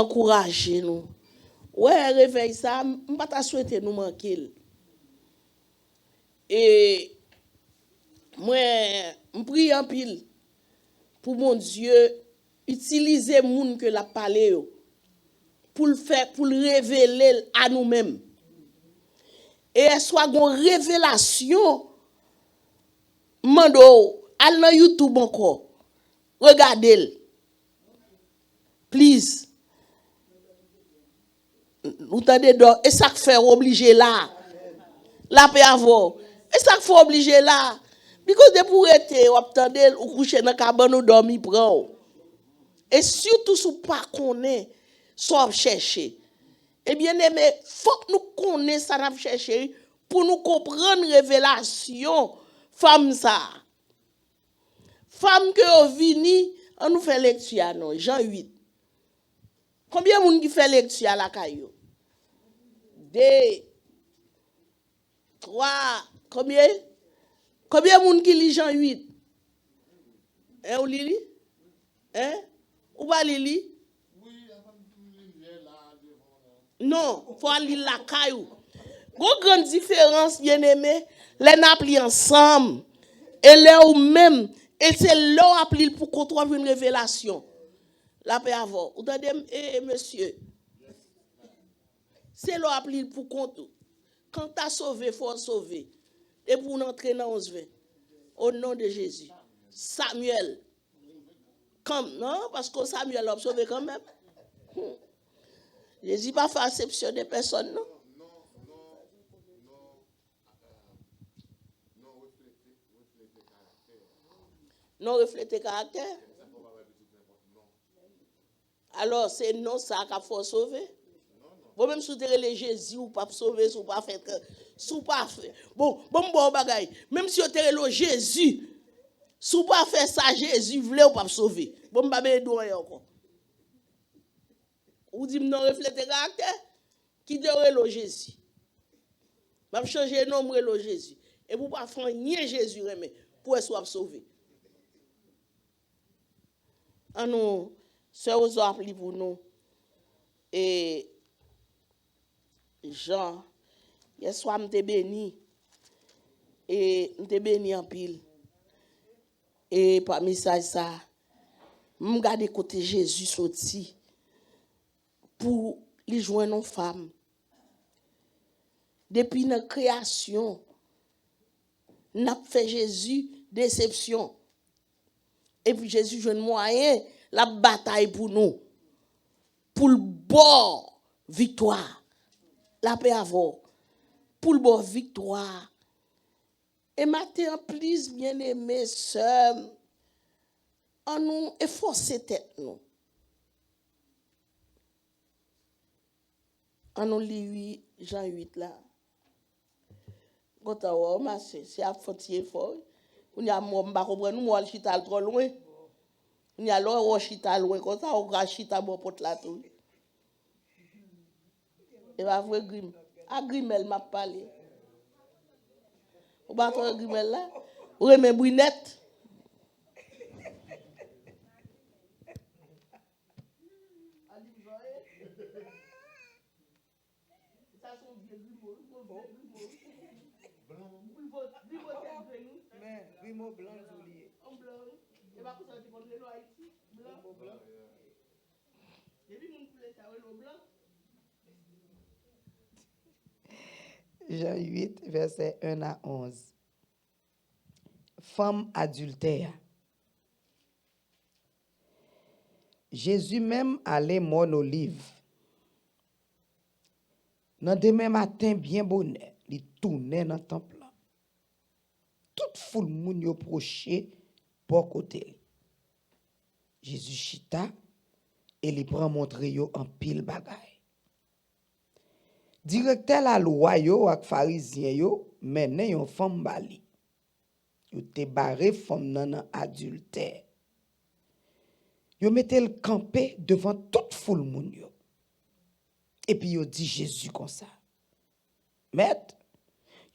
m'encourager nous. Ouais, réveil ça, m'pas ta souhaiter nous manquer. Et moi, m'prie en pile pour mon Dieu utiliser moun que la parler pour le faire, pour le révéler à nous-mêmes. Et soit une révélation, mando, allez dans YouTube encore, regardez-le. Please. Vous entendez donc, et ça fait obligé là. La paix avoir. Et ça fait obligé là. Parce que pour être, vous attendez, vous couchez dans la cabane, vous dormez, prend. Et surtout si vous ne connaissez pas, soit chercher. Eh bien aimé, faut que nous connaissions ça n'a chercher pour nous comprendre révélation femme ça. Femme que vini, on nous fait lecture non, Jean 8. Combien de monde qui fait lecture à la caillou? 2 3 combien? Combien de monde qui lit Jean 8? Hein, ou lit? Hein? Ou pas lit? Non, il faut lire la caillou. Grande différence, bien aimé, les n'appli ensemble. Et là ou même, et c'est là appli pour contrôler une révélation. La paix avant. Vous entendez, monsieur? C'est là appli pour compte. Quand tu as sauvé, il faut sauver. Et pour entrer dans 11-20. Au nom de Jésus. Samuel. Comme, non, parce que Samuel a sauvé quand même. Jésus pas fait exception de personne, non? Non refléter caractère. Alors c'est non ça qu'il faut sauver. Vous même si vous les Jésus ou pas sauver, ou pas fait, sous pas fait. Bon bagaille. Même si vous le Jésus, sous pas fait ça Jésus voulait ou pas sauver. Bon babé doit encore. Ou dit non refléter caractère qui devrait le Jésus. M'a changer nom le Jésus et pour pas faire ni Jésus mais pour être sauvé. En nous sœurs aux appli pour nous et Jean hier soir m'te béni et m'te béni en pile et par message ça m'garder côté Jésus sorti pour lui joindre une femme depuis la création n'a fait Jésus déception et puis Jésus joue un moyen la bataille pour nous pour le bon victoire la paix avoir pour le bon victoire et matin plus bien aimé sœur en nous efforcer tête nous en nous lit Jean 8 là quand on a c'est à frontier fort on y a moi pas comprendre nous moi chita trop loin on y a l'eau chita loin comme ça on va chita bon porte là tout et va vrai grim à grimel m'a parlé on va faire grimel là ou remet brunette Primo blanc Juliet. Blanc. Et va ça tu connais Haïti blanc. Et puis mon poulet ça le blanc. Jean 8 verset 1 à 11. Femme adultère. Jésus même allait Mont Olive. Dans demain matin bien bonnet, il tournait dans le temple. Toute foule moun yo proche pour côté. Jésus chita et il prend montre yo en pile bagay. Directeur la loi yo ak pharisien yo menen yon femme bali. Yo te barré femme nan adultère. Yo mette le campé devant toute foule moun yo. Et puis yo dit Jésus comme ça. Maître,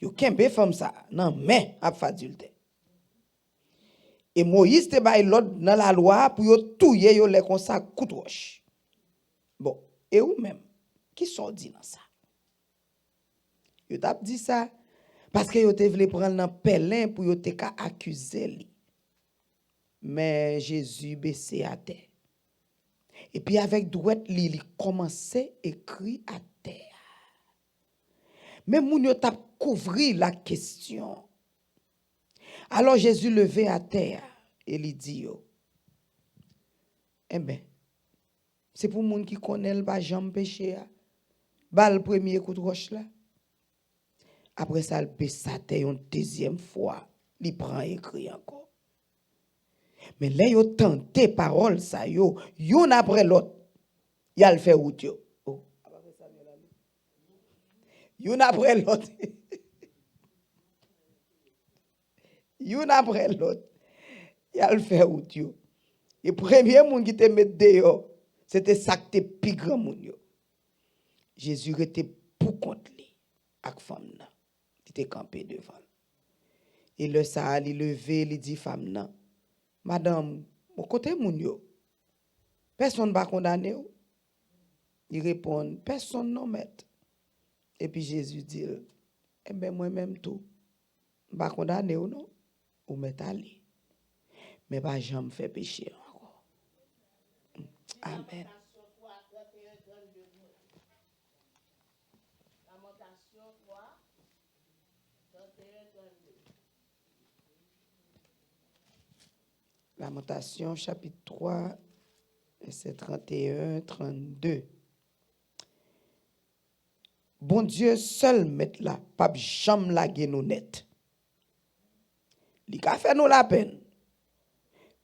yo kembe femme ça nan men ap adultère. Et Moïse te bay l'ordre dans la loi pour yo touyer yo les comme ça coup de roche. Bon, et ou même, qui sont dit dans ça? Yo t'a dit ça parce que yo te voulait prendre dans pelin pour yo te ka accuser lui. Mais Jésus baissé à terre. Et puis avec droite li, il commençait écrit à terre. Mais moun yo t'a couvri la question. Alors Jésus levé à terre et lui dit yo. Eh ben, c'est pour moun qui connaît le pas jamais péché. Ba le premier coup de roche là. Après ça, il baisse sa tête une deuxième fois. Il prend écrit encore. Mais là, il a tenté parole ça, yo, yon après l'autre. Il a le fait route yo. Oh. Yon après l'autre. Yon après l'autre. Il a le fait route yo. Et premier monde qui te met dehors, c'était ça qui était plus grand monde yo. Jésus était pour contre lui avec femme là. Qui était campé devant. Et le ça il levé, il dit femme là. Madame, mon côté moun yo. Personne va condamner ou. Il répond, personne non maître. Et puis Jésus dit, eh bien moi-même tout. Va condamner ou non? Ou m'est allé. Mais pas jamais fait péché encore. Amen. Lamentation chapitre 3, verset 31, 32. Bon Dieu seul met là, pas jamais laguer nous net. Li ka fait nous la peine.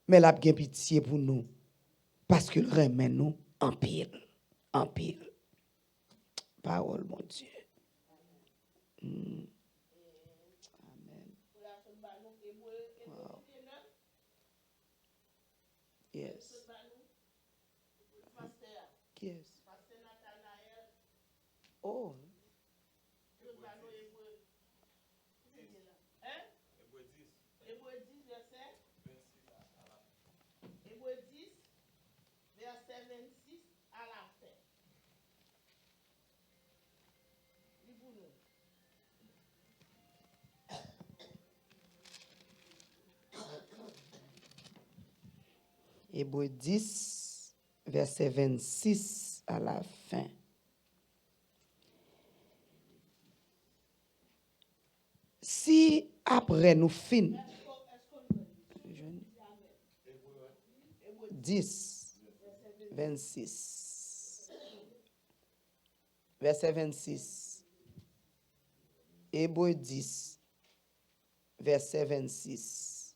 Mais la gen pitié pour nous parce qu'il remet nous en pile, en pile. Parole mon Dieu. Amen. Wow. Yes. Yes. Oh. Verset 26 à la fin. Hébreux 10, verset 26 à la fin. Si après nous fin 10, 26. Verset 26. Hébreux 10, verset 26.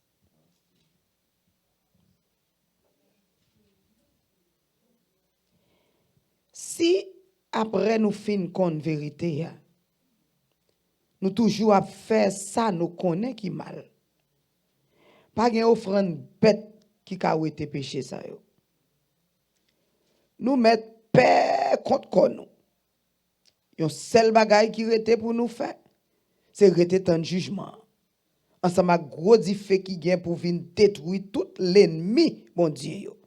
Si après nous fin kon vérité, nous toujours à faire ça, nous connaît qui mal. Pas gen offrande bête qui ka été péché ça yo. Nous mettre paix contre nous. Yon seul bagay qui rete pour nous faire, c'est rete tant jugement. Ensemble avec gros fait qui gen pour venir détruire tout l'ennemi, bon Dieu yo.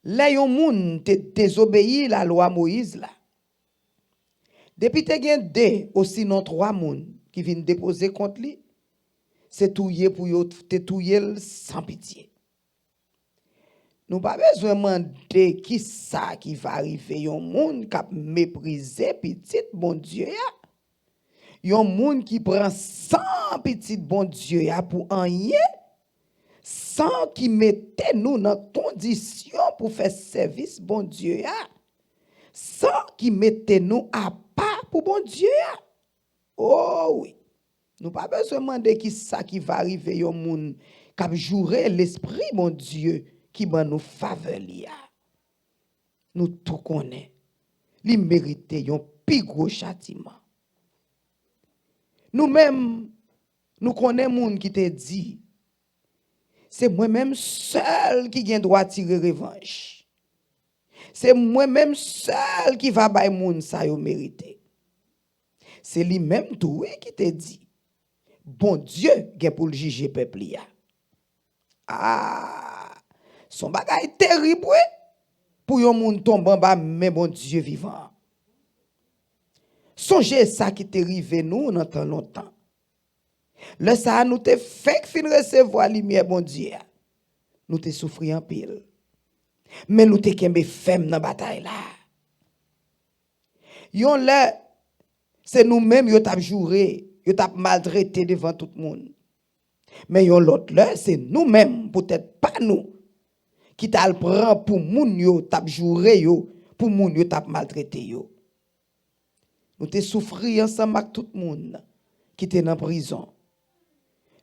Là yon moun te désobéi la loi Moïse là. Depuis te gen 2 ou sinon 3 moun qui viennent déposer contre lui, c'est touyer pour yo te touyer sans pitié. Nous pas besoin demander qui ça qui va arriver yon moun qui mépriser petit bon Dieu ya. Yon moun qui prend sans petit bon Dieu ya pour rien sans qui mette nous dans condition pour faire service bon Dieu ya. Sans qui mette nous à part pour bon Dieu ya. Oh oui. Nous pas besoin demander qui ça qui va arriver yon moun qui jouer l'esprit bon Dieu qui ban nous faveur li. Nous tout connaît. Li mérite yon pi gros châtiment. Nous-mêmes nous connaît moun qui te dit c'est moi-même seul qui gen droit tirer revanche. C'est moi-même seul qui va bay moun sa yo mérité. C'est lui-même tout qui te dit bon Dieu gen pour juger peuple ya. Ah, Son bagay terrible pour yon moun tombe en bas mais bon Dieu vivant. Songez ça qui t'est arrivé nous dans tant longtemps. Le ça nous te fait fin recevoir lumière bon Dieu. Nous te souffrir en pile. Mais nous te kembe femme dans bataille là. Yon là c'est nous-mêmes yo t'a juré, yo t'a maltraité devant tout le monde. Mais yon l'autre là c'est nous-mêmes peut-être pas nous qui t'a le prend pour moun yo t'a juré yo pour moun yo t'a maltraité yo. Nous te souffrir ensemble avec tout le monde qui était dans prison.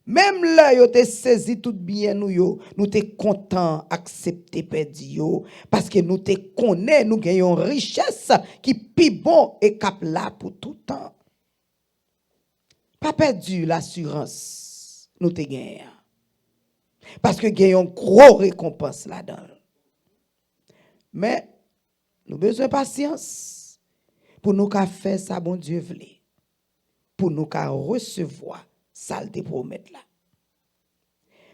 Même là, yo te saisi tout bien nous te content accepter perdu yo parce que nous te connaît, nous gagnons richesse qui pi bon et cap là pour tout temps. Pas perdu l'assurance, nous te gagnons. Parce que gagnons gros récompense là-dedans. Mais nous besoin de patience pour nous faire ça bon Dieu vle. Pour nous recevoir ça te promettre là.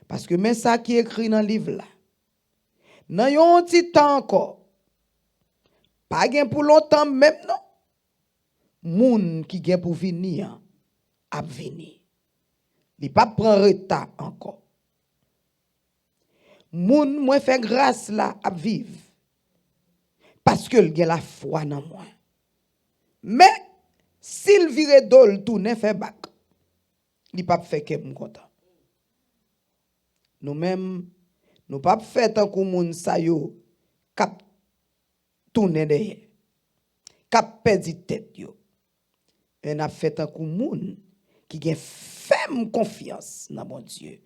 Parce que même ça qui est écrit dans le livre là, dans yon petit temps encore, pas gen pour longtemps même non, moun qui gen pour venir, a venir. Li pas prend retard encore. Moun moi fait grâce là à vivre. Parce que il a la foi dans moi. Mais s'il vire dol tourner fait bac, il pas fait que me content. Nous-mêmes nous pas fait tant que moun sa yo cap tourner derrière. Cap perdu tête yo. On a fait tant que moun qui gen ferme confiance dans mon Dieu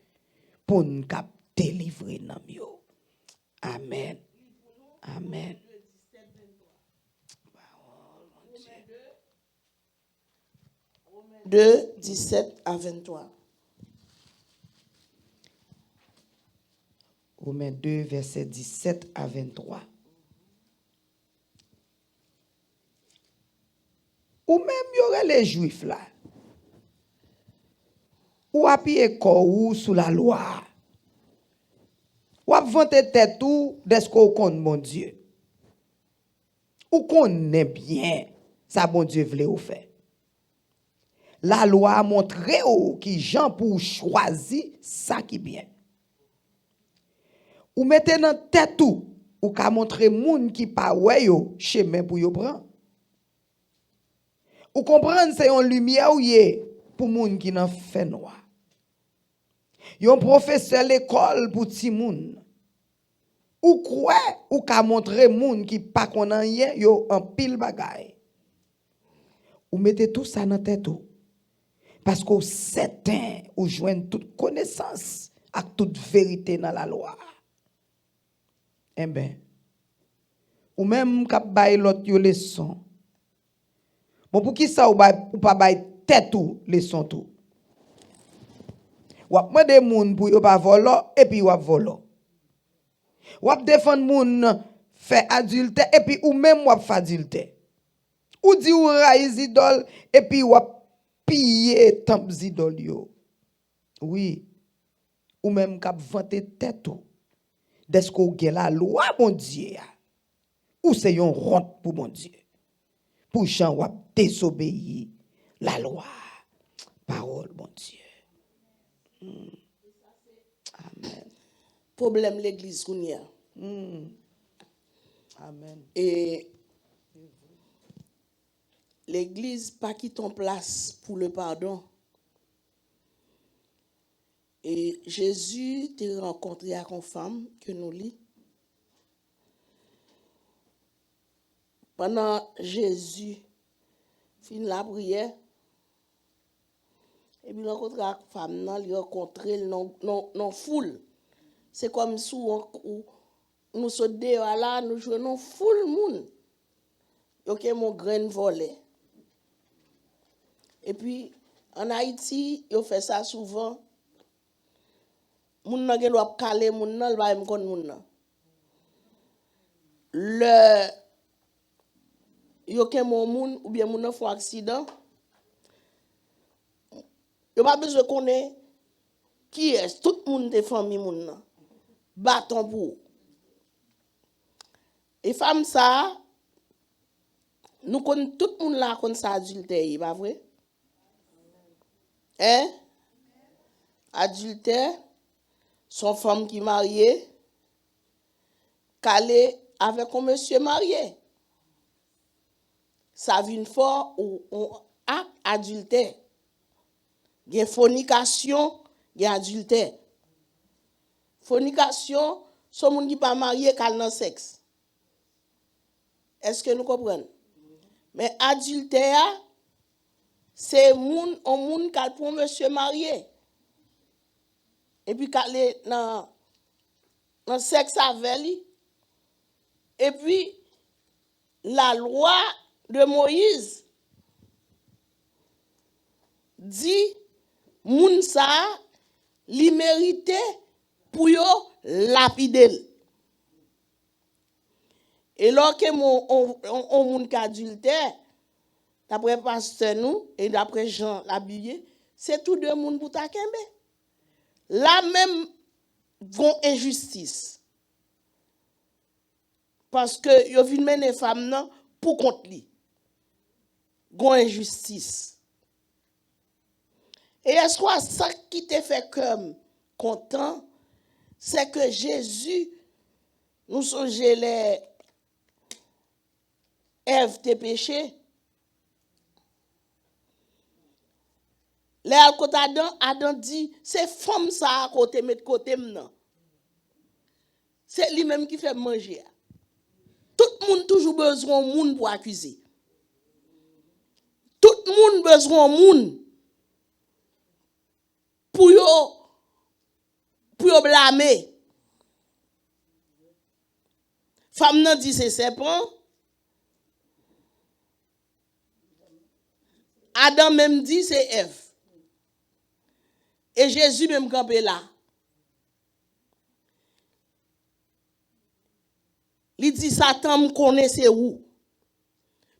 pour nous cap délivrer nam yo. Amen. Amen. 2, 17 à 23. Romains 2, verset 17 à 23. Ou même y aurait les juifs là. Ou appuyer corps sous la loi. Ou ap vanter tête ou d'est-ce qu'on connaît mon Dieu. Ou connaît bien ça bon Dieu voulait ou faire. La loi a montré ou qui Jean pour choisir ça qui bien. Ou mettez dans tête ou ka montrer moun qui pa wè yo chemin pour yo prendre. Ou comprendre c'est une lumière ou yé pour moun qui nan fait noir. Yon professeur l'école pour ti moun. Ou quoi ou ka montrer moun qui pa konan rien yo en pile bagay. Ou mettez tout ça dans tête ou. Parce qu'au certain ou joindre toute connaissance ak toute vérité dans la loi. Eh ben, ou même k'ap bay l'autre yo leçon. Bon pour qui ça ou pas bay tête ou leçon tout. Ou ap mande moun pour yo pas voler et puis ou ap voler. Ou ap défendre moun fait adultère et puis ou même ou ap fait adultère. Ou di ou raïs idole et puis ou ap piller temple idole yo. Oui. Ou même k'ap vanter tête ou. D'est-ce qu'on a la loi, mon Dieu, ou c'est une honte pour mon Dieu, pour gens qui désobéir la loi, parole, mon Dieu. Amen. Problème l'église qu'on y a. Amen. Et l'église pas qui ton place pour le pardon. Et Jésus t'a rencontré avec une femme que nous lit. Pendant Jésus fin la prière, et puis rencontre la femme, il rencontré non foule. C'est comme si nous sommes dehors là, nous jouons foule monde. Ok, mon grain volé. Et puis en Haïti, ils fait ça souvent. Moun nan gen wap kale moun nan, ba m kon moun nan. Le yo ken moun ou bien moun nan font accident. Yo pas besoin connaître qui est tout moun de famille moun nan. Bâton pour. Et femme ça, nous connaissons tout le monde là comme ça adultère, pas vrai? Hein? Adultère, son femme qui mariée, calée avec un monsieur marié. Ça vient fort ou acte adultère. Il y a fornication, il y a adultère. Fornication, c'est un monde qui pas marié qui a le sexe. Est-ce que nous comprenons? Mais adultère, c'est un monde qui a pour monsieur marié. Et puis, quand est dans le sexe avec lui. Et puis, la loi de Moïse dit, moun sa, li mérite pour yo lapider. Et lorsque on moun ki adultère, d'après pasteur nous et d'après Jean la Bible, c'est tout deux moun pour ta kembe. La même gon injustice. Parce que yo vinn mener femme nan pour compte li. Gon injustice. Et est-ce que ça qui te fait comme content, c'est que Jésus nous songeait les Ève te péché. Les côté Adam dit, c'est femme ça à côté mettre côté maintenant. C'est lui-même qui fait manger. Tout le monde toujours besoin de monde pour accuser. Tout le monde besoin de monde pour blâmer. Femme nan dit c'est serpent. Adam même dit c'est Ève. Et Jésus même campé là. Il dit Satan me connaît c'est où.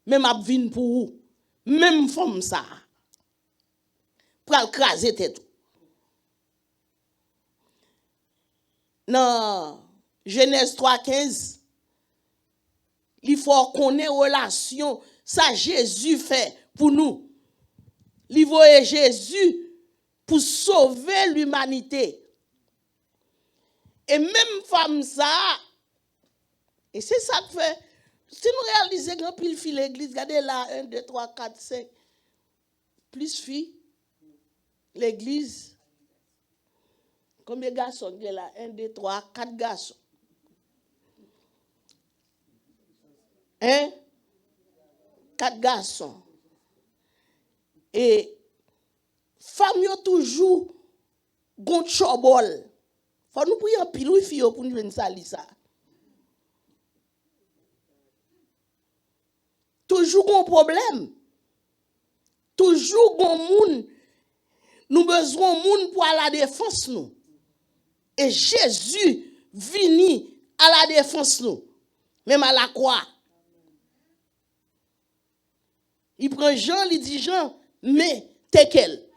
Même ap vinn pour où. Même femme ça. Pour écraser tête. Dans Genèse 3:15, il faut connaître relation ça Jésus fait pour nous. Il voyait Jésus pour sauver l'humanité. Et même femme ça, et c'est ça que fait, si nous réalisons grand pile fille l'église, regardez là, 1, 2, 3, 4, 5, plus filles, l'église, combien de garçons il y a là? 1, 2, 3, 4 garçons. Hein? 4 garçons. Et femmes yo toujours gon chobol. Faut nous prier pile ou fille pour nous venir sali ça. Toujours gon problème. Toujours gon moun. Nous besoin moun pour à la défense nous. Et Jésus vini à la défense nous. Même à la croix. Il prend Jean, il dit Jean, mais t'es quel?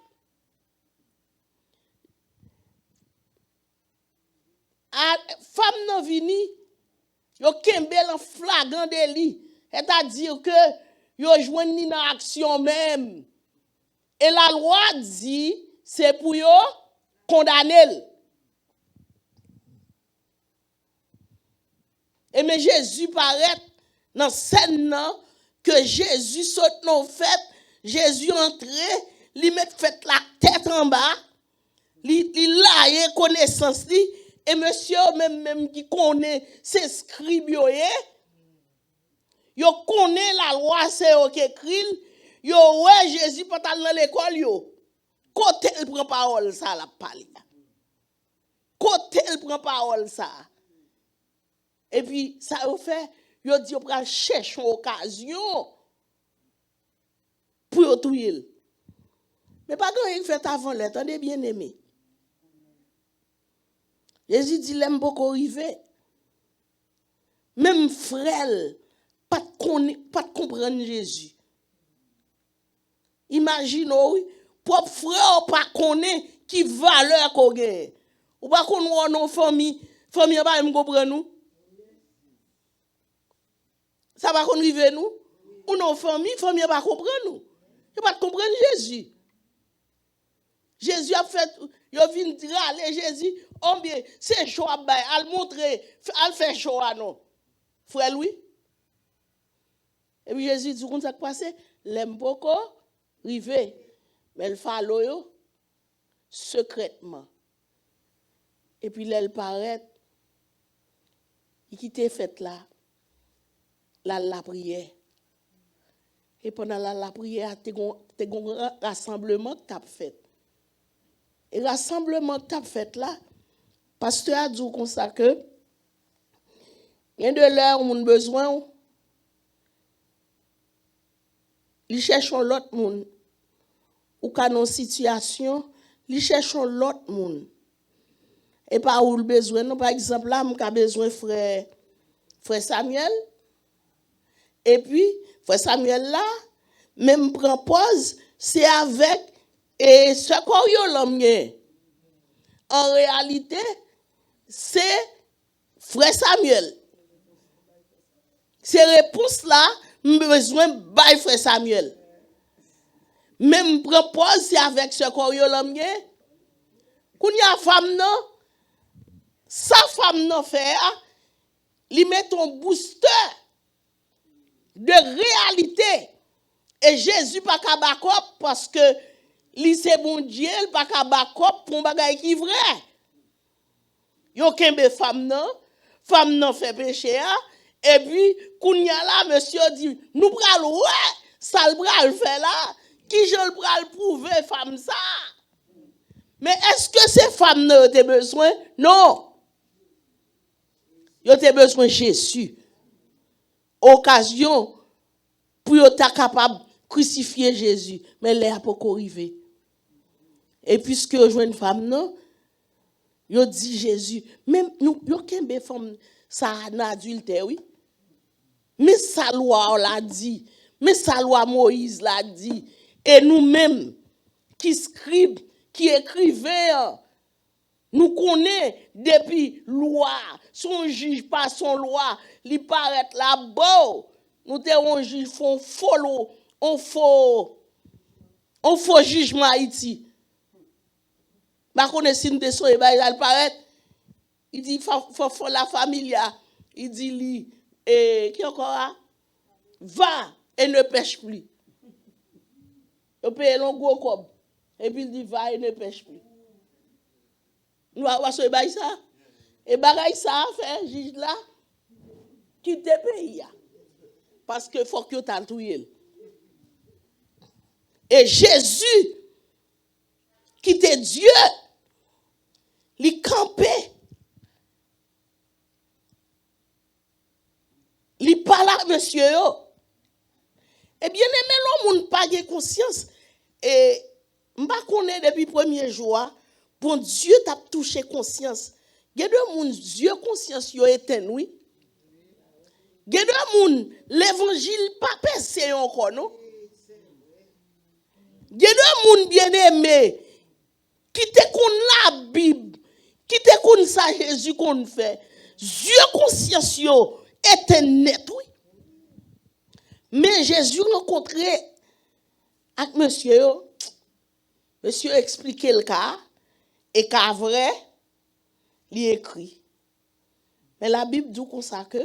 Femme non vini, yo kembel en flagrant délit, c'est-à-dire que yo joindni dans action même. Et la loi dit c'est pour yo condamner. Et mais Jésus paraît dans scène que Jésus saute non fait, Jésus entré, li met fait la tête en bas, li la connaissance li. Et monsieur même qui connaît ces scribes yo connaît la loi c'est eux qui écrit yo ouais Jésus pas dans l'école yo côté il prend parole ça la parler côté il prend parole ça et puis ça au fait yo dit on prend chercher une occasion pour tuer mais pas grand il fait avant l'attendez bien aimé. Jésus dit l'aime beaucoup arriver. Même frère pas de comprendre Jésus. Imagine propre frère pas connaît qui valeur qu'on gagne. Ou pas qu'on nos famille pas me comprendre nous. Ça va qu'on rive nous. Ou nos familles pas comprendre nous. Ils pas comprendre Jésus. Jésus a fait, il vient dire, allez Jésus, oh bien, c'est chaud à bailler, à le montrer, à le faire chaud à nous. Frère Louis. Et puis Jésus dit, comment ça passe? L'aime beaucoup, rive. Mais il fait l'eau secrètement. Et puis là, il paraît, il quitte fait là, la prière. Et pendant la prière, tu as un rassemblement que tu as fait. Et le rassemblement que tu as fait là, pasteur a dit comme ça que, il y a de l'heure où on a besoin, ils cherchent l'autre monde. Ou quand dans une situation, ils cherchent l'autre monde. Et pas où le besoin, non, par exemple, là, on a besoin de frère Samuel. Et puis, frère Samuel là, même prend pause, c'est avec et ce qu'on y a. En réalité, c'est frère Samuel. Ces réponses-là, besoin de frère Samuel. Même prend pause, c'est avec ce qu'on y a. Quand il y a femme, non, sa femme non fait, il met un booster de réalité. Et Jésus pas qu'à backup parce que li c'est bon Dieu, pas qu'à backup pour un bagage qui vrai. Yo kembe femme non fait péché et puis kounya là monsieur dit nous pral ouais, ça le pral fait là, qui je le pral prouver femme ça. Mais est-ce que ces femmes ont besoin? Non. Ils ont besoin de Jésus. Occasion pour être capable de crucifier Jésus. Mais les a pas arrivé. Et puisque je vois une femme, non, ils dit Jésus. Même nous, nous avons des femmes, ça a adultère, oui. Mais sa loi l'a dit. Mais sa loi Moïse l'a dit. Et nous-mêmes, qui scribent, qui écrivaient, nous connaissons depuis loi, son juge pas son loi, il paraît là-bas. Nous avons un juge font follow, on faut jugement Haïti. Bah connaît si nous te soyez bah il paraît, il dit faut la famille, il dit lui et qui encore va et ne pêche plus. Il paye un gros cob et puis il dit va et ne pêche plus. Nous avons ce bail ça. Et bagaille ça fait juge là quitte pays. Parce que faut que tu t'en touye. Et Jésus qui était Dieu, il campait. Il parle à monsieur. Et bien aimé, l'homme n'a pas de conscience. Et je ne connais pas depuis le premier jour. Bon Dieu t'a touché conscience. Il y a deux moun Dieu conscience yo éteint oui. Il y a deux moun l'évangile pas passé encore non. Il y a deux moun bien-aimés qui te connaissent la Bible, qui te connaissent ça Jésus qu'on fait. Dieu conscience yo éteint net oui. Mais Jésus rencontré avec monsieur expliquait le cas et qu'à vrai il écrit. Mais la Bible dit comme ça que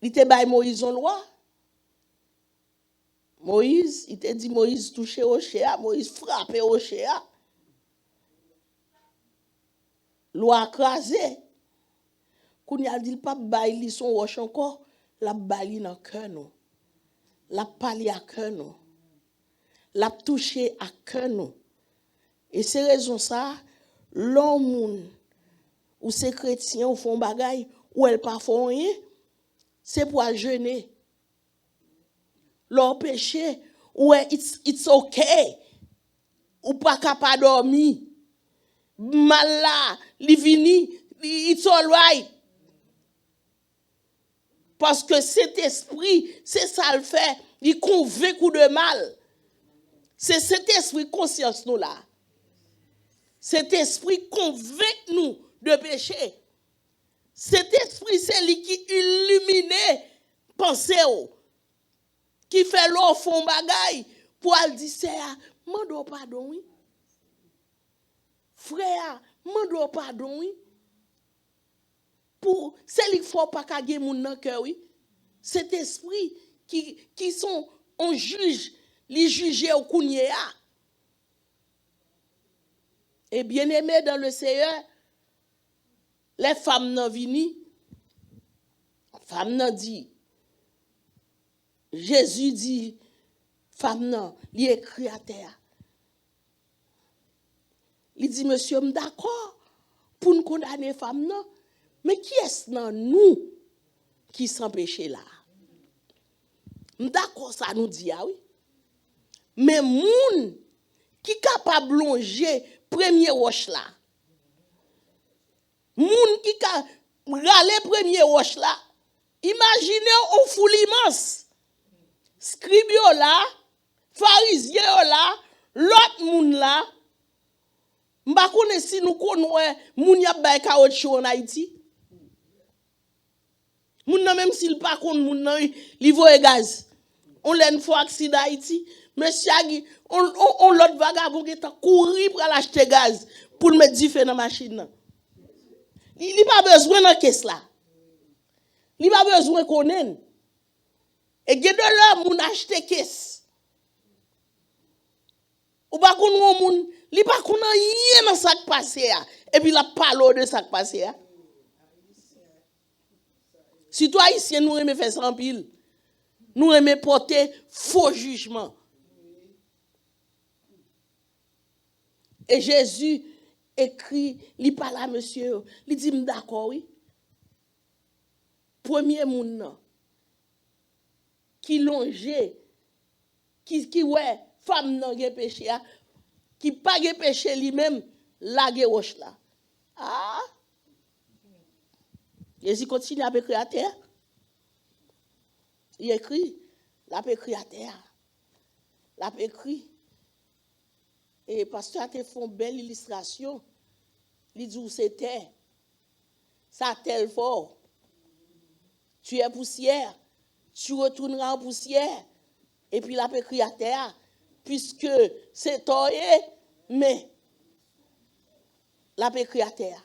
il te bail Moïse en loi. Moïse, il te dit Moïse touché au chéa, Moïse frappé au chéa. Loi crasé. Quand il a dit pas bail son roche encore, la bail dans cœur non. La parler à cœur non. La toucher à cœur non. Et c'est raison ça, l'homme ou ces chrétiens ou font bagaille ou elles pas font rien, c'est pour jeûner. Leur péché, ou it's okay. Ou pas capable dormir. Mal là, li vini, it's all right. Parce que cet esprit, c'est ça le fait, il convainc de mal. C'est cet esprit conscience nous là. Cet esprit convainc nous de péché. Cet esprit, c'est lui qui illumine pensée, qui fait l'eau fond bagaille pour aller dire, c'est mando pardon, oui. Frère, mando pardon, oui. Pour, c'est lui qu'il faut pas qu'il y ait mon cœur, oui. Cet esprit qui sont, on juge, les juger au kounyea. Et bien aimé dans le Seigneur, les femmes n'ont vini, femmes n'ont dit, Jésus dit, femme non, il écrit à terre. Il dit, monsieur, je suis d'accord pour nous condamner femme non, mais qui est-ce dans nous qui s'empêche là? D'accord, ça nous dit, ah oui. Mais moun qui est capable de longer premier roche là, moun qui râler premier roche là, imaginez un foule immense. Scribio là, pharisien là, l'autre moun là, m'pa connait si nous connait moun y a bay caoutchouc en Haïti. Moun nan même s'il pas connait moun nan li voye gaz. On l'en fois accident Haïti, monsieur Agi, on l'autre vagabond qui t'a couru pour acheter gaz pour le mettre du feu dans machine nan. Il pas besoin dans caisse là. Il pas besoin connait. Et gen de là moun acheter caisse. Ou pas connait moun, li pas connait rien dans ça qui passe et puis la parole de ça qui passe. Si toi ici nous aimons faire sans pile, nous aimons porter faux jugement. Et Jésus écrit, il parle à monsieur, il dit d'accord oui. Premier moun qui longeait, qui ouais, femme nan gen péché, qui pas gen péché lui-même, la gen roche là. Ah! Jésus continue à écrire à terre. Il écrit, il a écrit à terre. Il a écrit. Et pasteur a fait une belle illustration. Il dit où c'était. Ça tel fort. Tu es poussière. Tu retourneras en poussière. Et puis il a écrit à terre. Puisque c'est toi, mais il a écrit à terre.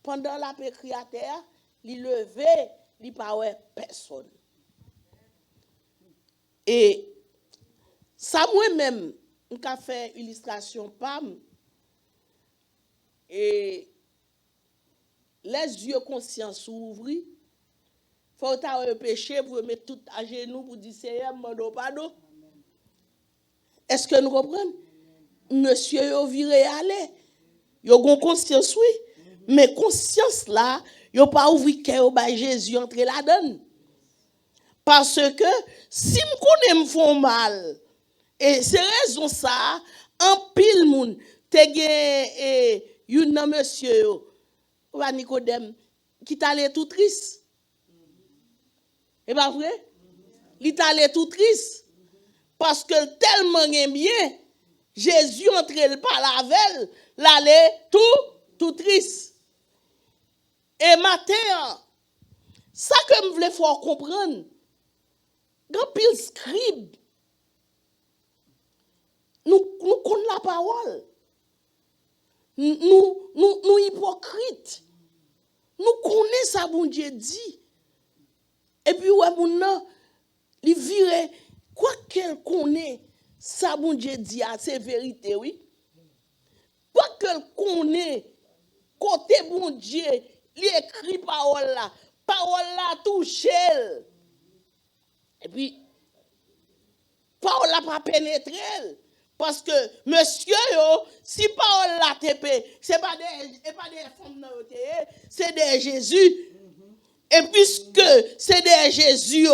Pendant la écrit à terre, il levait, il ne parlait personne. Et ça, moi-même, on a fait illustration PAM. Et les yeux conscients s'ouvrent. Il faut avoir un péché pour mettre tout à genoux pour dire Seigneur, mando pardon. Est-ce que nous comprenons? Monsieur, yo viré aller. Yo gon conscience, oui. Mais conscience là, yo pas ouvri cœur ba Jésus entrer là-dedans. Parce que si me connais me font mal et c'est raison ça en pile moun te gen yon nan monsieur ou Nicodème qui t'allait tout triste. Et pas vrai? Il t'allait tout triste parce que tellement bien Jésus entrait par la velle, l'allait tout triste. Et matin, ça que me voulais faire comprendre, quand pile scribe, nous connaissons la parole, nous hypocrites, nous connaissons ça bon Dieu dit, et puis ouais mon nan, il vire quoi qu'elle connaît ça bon Dieu dit c'est vérité oui, quoi qu'elle connaît côté bon Dieu il écrit parole là touche. Et puis, parole là pas pénétrer. Parce que, monsieur, si parole là te c'est pas des femmes, c'est des Jésus. Et puisque c'est des Jésus,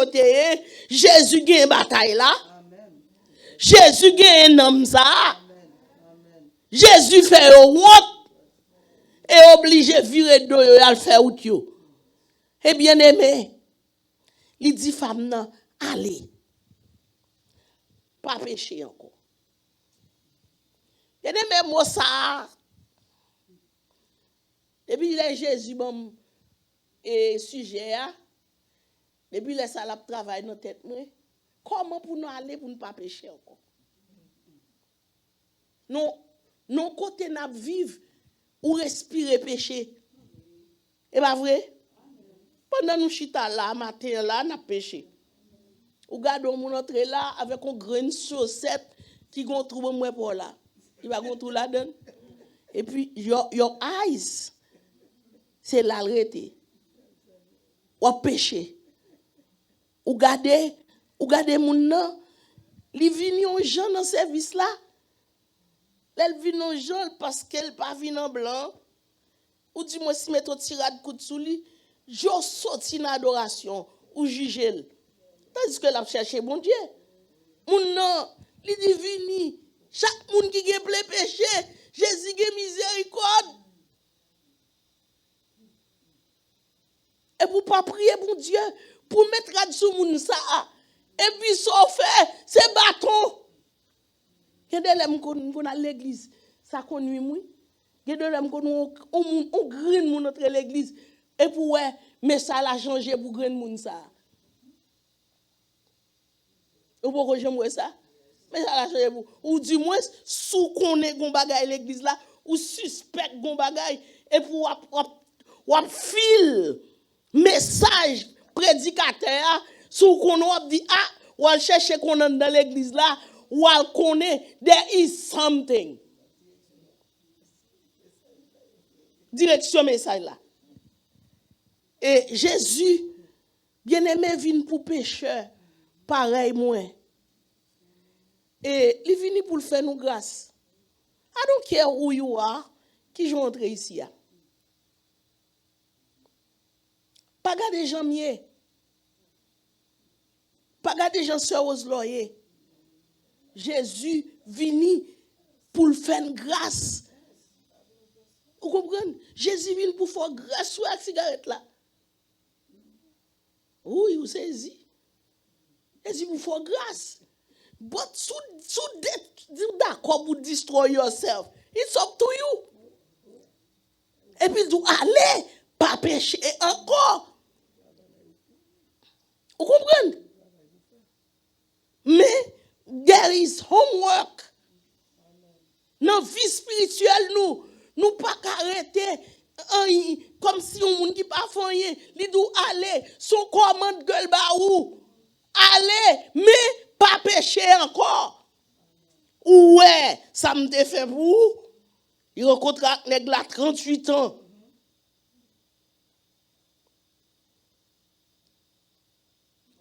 Jésus gagne une bataille là. Jésus gagne un homme ça. Jésus fait un honte. Et obligé de virer de l'eau à le faire out yo. Et bien aimé, il dit femme non, allez. Pas pécher encore. Bien aimé moi ça. Et puis il est Jésus bon et sujet a depuis les salades travail dans tête moi comment pour nous aller pour ne pas pécher encore non côté n'a vivre ou respirer péché et pas vrai pendant nous chita là matin là n'a péché ou garde mon entre là avec un grain chaussette qui gon trouve moi pour là il va gon tout là dedans et puis your eyes c'est là l'arrêter ou péché ou garder mon nan li vini en gens dans service là elle vini en gens parce qu'elle pas vini en blanc ou dis moi si mettre tirade coup de sous li jo sorti dans adoration ou juger tandis que l'a chercher bon Dieu mon nan li di vini chaque monde qui gen plein péché Jésus gen miséricorde et pour pas prier bon Dieu pour mettre rad sur moun ça et puis ça fait c'est bâton gade lem qu'on à l'église ça conduit moi gade lem qu'on on grain moun entre l'église et pour ouais mais ça l'a changé pour grain moun ça ou pourquoi j'aime ça mais ça l'a changé pour ou du moins sous connaît gon bagay l'église là ou suspect gon bagay et pour ou fil message prédicateur sous qu'on a dit ou al chercher qu'on dans l'église là ou al connaît there is something direction message là et Jésus bien-aimé vient pour pécheur pareil moi et il vient pour faire nous grâce I don't care who you are qui j'entre entrer ici pas garder gens mieux pas garder gens sérieux loyer Jésus vini pour le faire grâce vous comprenez Jésus vient pour faire grâce sur la cigarette là oui vous saisi Jésus pour faire grâce but sous d'accord pour destroy yourself it's up to you et puis vous allez pas pécher encore vous comprenez mais there is homework dans vie spirituelle nous pas arrêter comme si on monde qui pas fait rien li dou aller son commande gueule ba ou aller mais pas pécher encore ouais ça me fait pour il rencontre nèg la 38 ans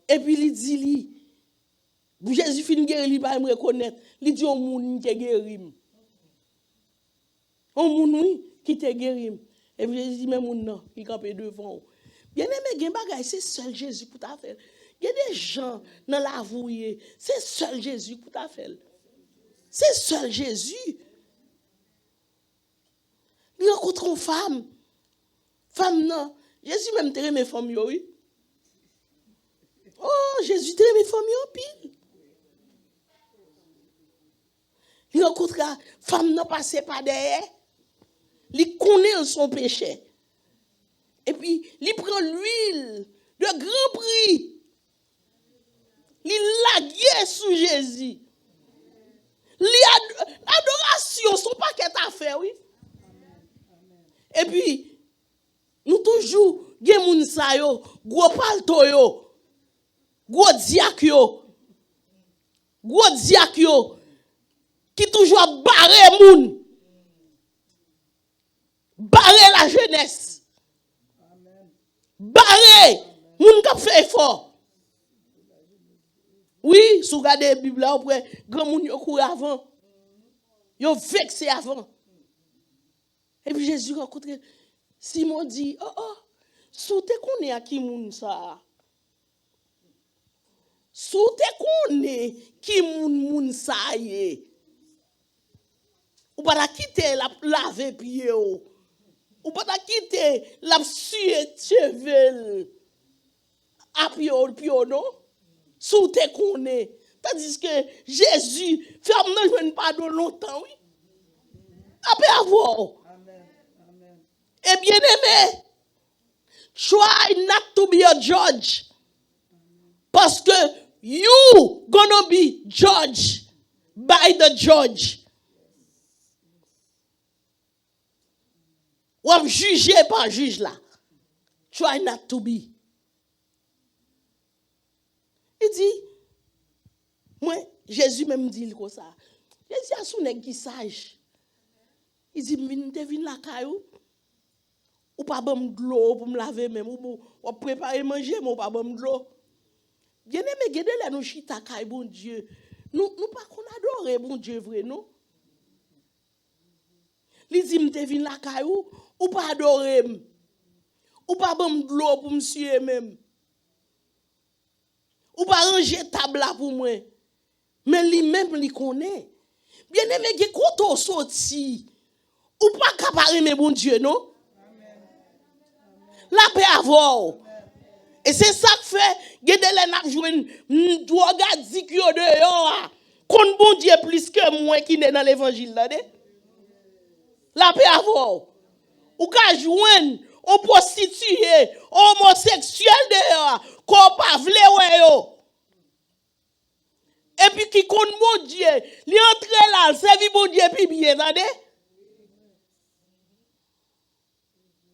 et puis il dit Jésus fin guéri li pas me reconnaître il dit on moun qui guéri on moun oui qui te guéri et puis Jésus dit mais moun non qui camper devant bien aimé gen bagay c'est seul Jésus pour ta faire il y a des gens dans la vouille c'est seul Jésus pour ta faire c'est seul Jésus il rencontre une femme non Jésus même te mes femmes oui oh Jésus te mes femmes en pile il rencontre femme non passé par derrière il connaît son péché et puis il prend l'huile de grand prix il laguait sous Jésus l'adoration son paquet à faire oui et puis nous toujours gen moun sa yo gros palto yo gros diak yo qui toujours barrer la jeunesse barrer moun qui fait effort oui sous garder Bible là après grand moun yo couru avant yo vexé avant et puis Jésus rencontre Simon dit oh sous te connais à qui moun ça sous te connais qui moun ça y ou pas quitter la laver pied ou pas quitter la suer cheveux à pied non sous te connais tandis que Jésus ferme non je ne pas de longtemps oui après avoir amen et bien aimé Try not to be a judge. Parce que you gonna be judged by the judge. Ou jugé par juge là. Try not to be. Il dit, moi, Jésus même dit comme ça. Jésus a son nèg qui sage. Il dit, te vin la caillou. Ou pas bon de l'eau pour me laver même. Ou préparer manger, mais ou pas bon de l'eau. Bien aimé, gade là nous chita caille bon Dieu. Nous pas qu'on adore bon Dieu vrai, non? Il dit, me te vin la caillou. Ou pas adorer. Ou pas bon de l'eau pour monsieur même. Ou pas ranger table là pour moi. Mais lui-même, il connaît. Bien aimé, quand on sorti, ou pas capable mais bon Dieu, non? La paix avoir. Et c'est ça que fait, gade n'a joué drogue dit que dehors, qu'on bon Dieu plus que moi qui est dans l'évangile là, la paix avoir. Ou ka joindre au prostitué, homosexuel dehors, qu'on pas vle ouais yo. Et puis qui compte mon Dieu, li entre là, servi mon Dieu puis bien, attendez?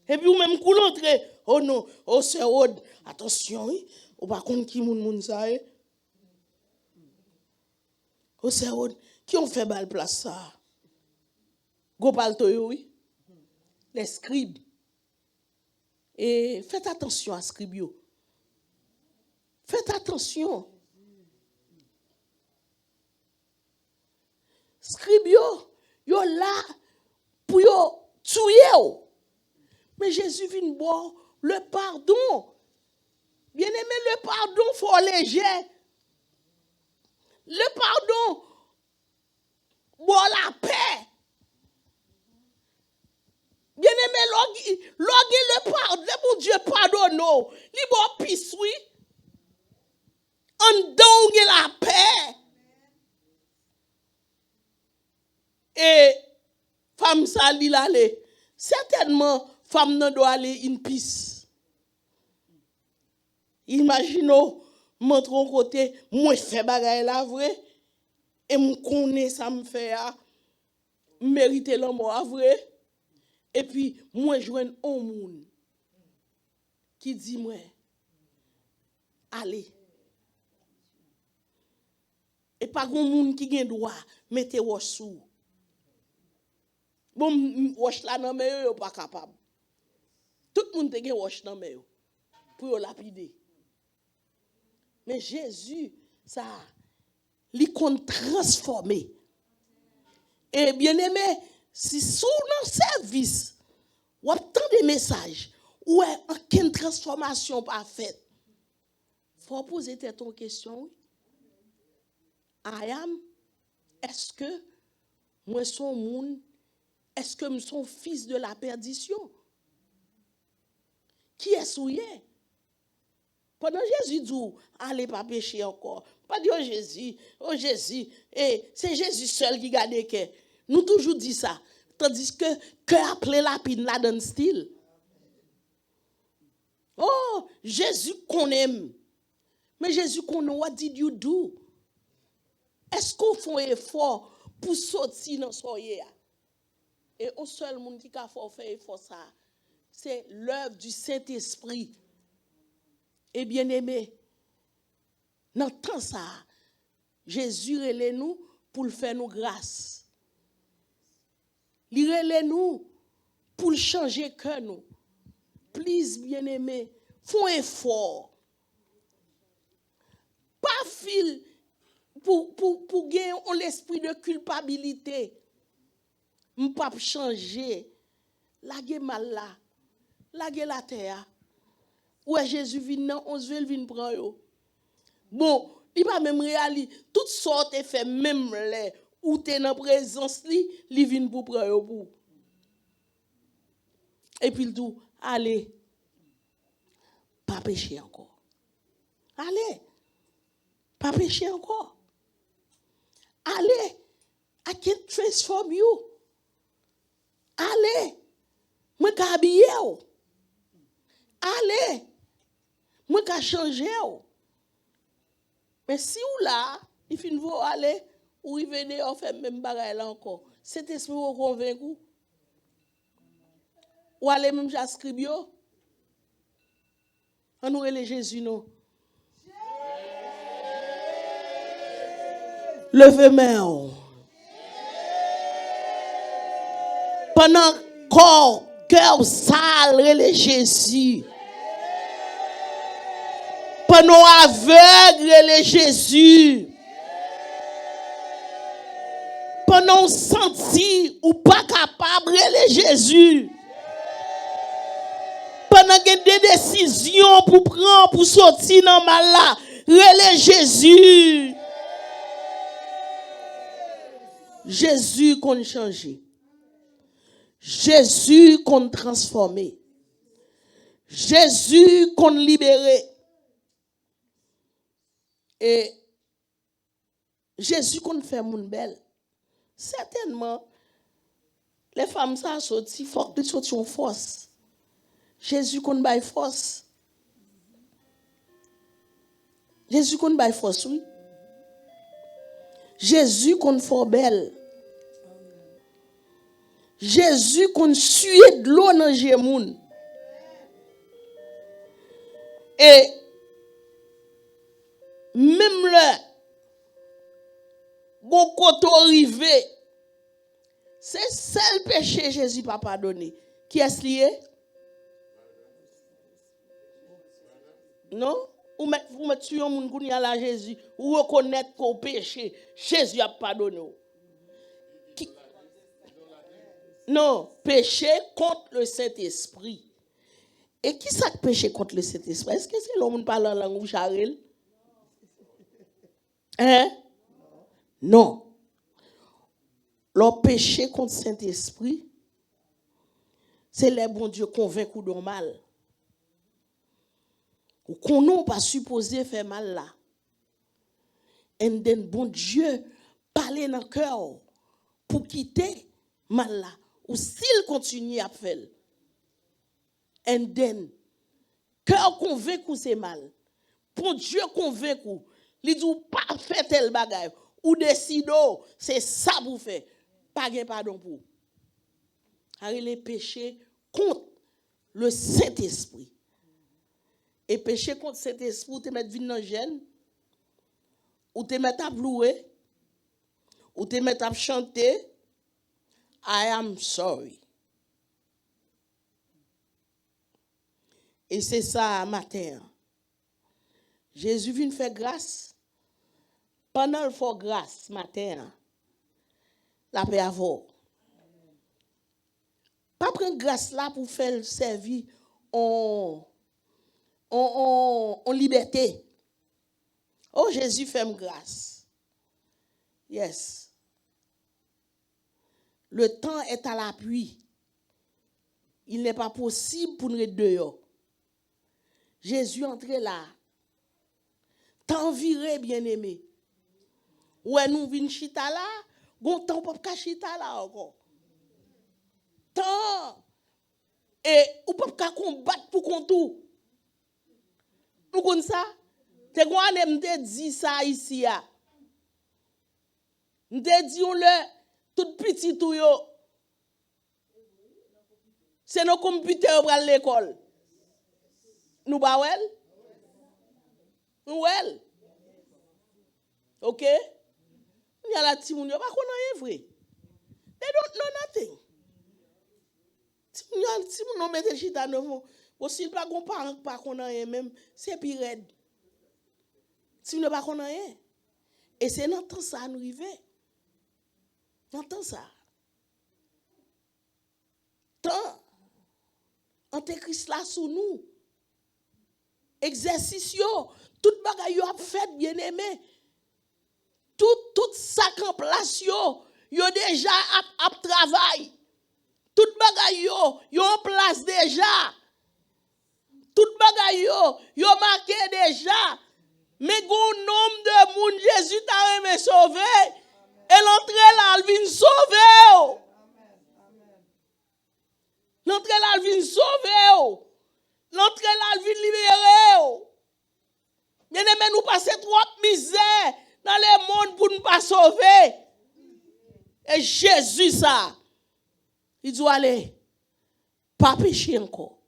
Et puis ou même kou l'entre, oh non, oh c'est Rod, attention, ou pas compte qui moun ça eh? Oh c'est Rod, qui on fait bal place ça? Go palto yo oui. Les scribes. Et faites attention à scribes yo. Faites attention. Scribes yo là pour yo tuer yo. Mais Jésus vient boire le pardon. Bien aimé, le pardon faut léger. Le pardon boire la paix. Bien aimé, logi le pardon, le bon Dieu pardonne nous. Li bon pis oui. En donne la paix. Et femme ça li l'aller. Certainement femme ne doit aller in peace. Imaginons montrons côté moi fait bagaille la vrai et me connais ça me fait a mériter l'amour vrai et puis moi joindre un monde qui dit moi allez et pas grand monde qui gen droit mettez roche sous bon roche là nan mais yo pas capable tout monde te gen roche nan mais yo pour yo lapider. Mais Jésus, ça, il compte transformer. Et bien aimé, si sous nos services, ou tant de messages, ou aucune transformation pas faite, faut poser ton question. I am, est-ce que moi son monde, est-ce que je suis fils de la perdition? Qui est souillé? Pendant Jésus dit, allez pas pécher encore. Pas dire oh Jésus, et c'est Jésus seul qui garde que. Nous toujours dit ça. Tandis que appelé la pine là dans le style. Oh, Jésus qu'on aime. Mais Jésus qu'on what did you do? Est-ce qu'on fait un effort pour sortir dans soyez? Et un seul monde qui a fait effort ça, c'est l'œuvre du Saint-Esprit. Et bien aimé, dans le temps ça, Jésus relève nous pour faire nous grâce. Il relève nous pour changer cœur nous. Please, bien aimé, font effort. Pas fil pour gagner l'esprit de culpabilité. M'pas changer. La gué mal là. La gué la terre. Ouais, Jésus vient, 11 villes vient prendre yo. Bon, il pas même réali, toutes sortes fait même les ou t'es dans présence li vient pour prendre yo pour. Et puis il dit, allez, pas pécher encore. Allez, pas pécher encore. Allez, I can transform you. Allez, moi ka habiller. allez. Moi, je changer. Mais si ou là, il finit vous aller, ou il venez, on fait même bagaille là encore. Cet esprit vous convaincu. Ou aller même j'ascribe. On nous les Jésus, non. Levez main. Pendant corps, cœur sale, les Jésus. Pendant aveugle, les Jésus. Pendant senti ou pas capable, les Jésus. Pendant qu'il y a des décisions pour prendre, pour sortir dans le mal là, les Jésus. Jésus qu'on change. Jésus qu'on transformé. Jésus qu'on libéré. Et Jésus qu'on fait moun belle. Certainement, les femmes ça sorti, il faut que sorti en force. Jésus qu'on baille force. Jésus qu'on baille force, oui. Jésus qu'on fait belle. Jésus qu'on suit de l'eau dans Jémoun. Et même le bon côté arrivé, c'est seul péché Jésus pas pardonné. Qui est-ce lié? Non? Ou mettre sur un monde qui a la Jésus, ou reconnaître qu'on péché, Jésus a pardonné. Non, péché contre le Saint-Esprit. Et qui ça péché contre le Saint-Esprit? Est-ce que c'est l'homme qui parle en langue charelle? Hein? Non. Le péché contre le Saint-Esprit, c'est les bons Dieu convaincus de mal. Ou qu'on n'a pas supposé faire mal là. Et then bon Dieu parler dans le cœur pour quitter mal là. Ou s'il continue à faire. And then, cœur convaincu c'est mal. Pour Dieu convaincu, il dit pas faire tel bagage. Ou décide, c'est ça pour faire. Pas de pardon pour. Car il est péché contre le Saint-Esprit. Et péché contre cet esprit, te mettre vin dans gêne, ou te mettre à louer, ou te mettre à chanter, I am sorry. Et c'est ça matin. Jésus vient faire grâce. Pendant le fait grâce matin, la paix avoir. Pas prendre grâce là pour faire servir en liberté. Oh, Jésus fait grâce. Yes. Le temps est à l'appui. Il n'est pas possible pour nous être dehors. Jésus entre là. Tant viré, bien-aimé. Ouais, nous vin chita là, bon temps pas chita là encore. Tant et ou pas combattre pour qu'on tout. Nous connaissons ça? Te quoi m'te dit ça ici a. M'te dit on le tout petit tout yo. C'est nos computers pour l'école. Nous pas wel? Nous wel? OK? Il y a la timoun yo pas connait vrai. They don't know nothing. Timoun non mette chita non. Aussi pas gon parent pas connait même, c'est pire raide. Si ne pas connait. Et c'est dans temps ça nous arriver. Dans temps ça. Tant Antéchrist là sous nous. Exercice yo, tout bagay yo a fait bien aimé. Tout sac en place yo déjà à travail. Tout bagay yo en place déjà. Tout bagay yo marqué déjà. Mais gon nombre de moun Jésus t'a aimé sauver et l'entrée là elle vient sauver. L'entrée là elle vient sauver. L'entrée là, vient libérer. Bien aimé, nous passons trop de misère dans le monde pour ne pas sauver. Et Jésus, ça, il doit aller, pas pécher encore.